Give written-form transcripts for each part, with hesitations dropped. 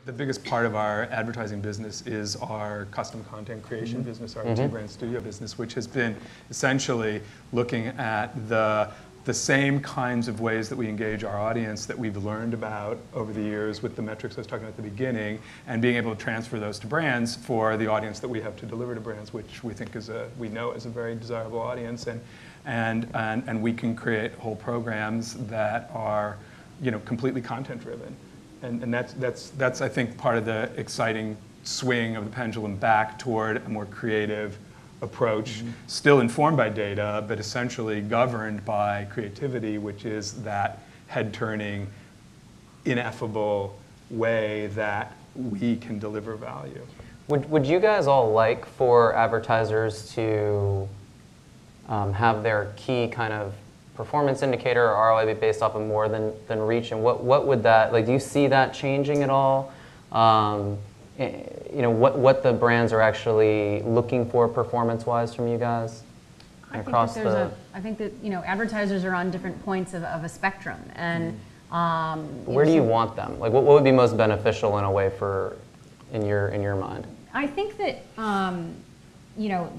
The biggest part of our advertising business is our custom content creation business, our T-Brand Studio business, which has been essentially looking at the same kinds of ways that we engage our audience that we've learned about over the years with the metrics I was talking about at the beginning, and being able to transfer those to brands for the audience that we have to deliver to brands, which we think we know is a very desirable audience, and we can create whole programs that are, completely content driven. And that's I think part of the exciting swing of the pendulum back toward a more creative approach, still informed by data, but essentially governed by creativity, which is that head-turning, ineffable way that we can deliver value. Would you guys all like for advertisers to have their key kind of performance indicator or ROI be based off of more than reach, and what would that, like, do you see that changing at all? What the brands are actually looking for performance-wise from you guys? I think that advertisers are on different points of a spectrum, and where do you want them? Like, what would be most beneficial in a way in your mind? I think that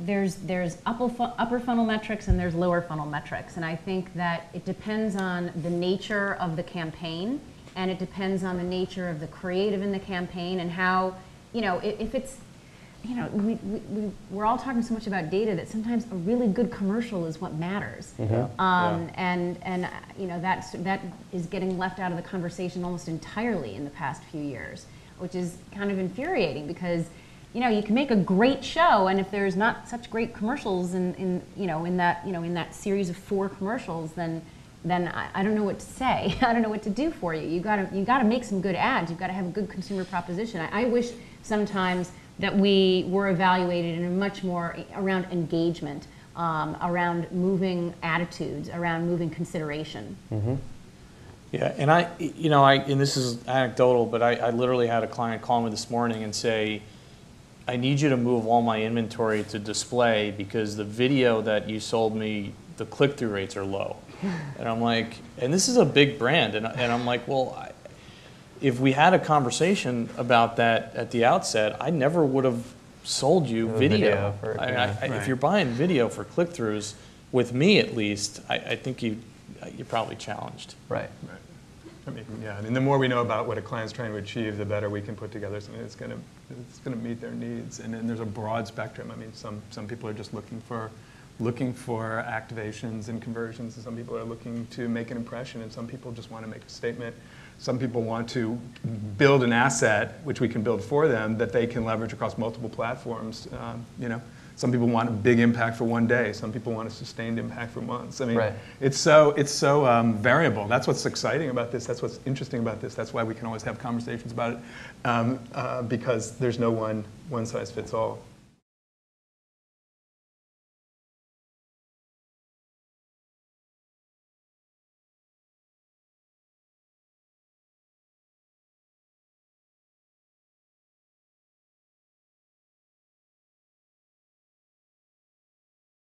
there's upper funnel metrics and there's lower funnel metrics, and I think that it depends on the nature of the campaign, and it depends on the nature of the creative in the campaign, and how, if it's, we're all talking so much about data that sometimes a really good commercial is what matters. And that is getting left out of the conversation almost entirely in the past few years, which is kind of infuriating, because you can make a great show, and if there's not such great commercials in that series of 4 commercials, then I don't know what to say. I don't know what to do for you. You gotta make some good ads. You've got to have a good consumer proposition. I wish sometimes that we were evaluated in a much more around engagement, around moving attitudes, around moving consideration. Yeah, and and this is anecdotal, but I literally had a client call me this morning and say, I need you to move all my inventory to display because the video that you sold me, the click-through rates are low. And I'm like, and this is a big brand, and I'm like, well, if we had a conversation about that at the outset, I never would have sold you video. If you're buying video for click-throughs, with me at least, I think you're probably challenged. Right. I mean, the more we know about what a client's trying to achieve, the better we can put together something that's going to meet their needs. And there's a broad spectrum. I mean, some people are just looking for activations and conversions, and some people are looking to make an impression, and some people just want to make a statement. Some people want to build an asset, which we can build for them, that they can leverage across multiple platforms. Some people want a big impact for one day. Some people want a sustained impact for months. I mean, it's so variable. That's what's exciting about this. That's what's interesting about this. That's why we can always have conversations about it, because there's no one size fits all.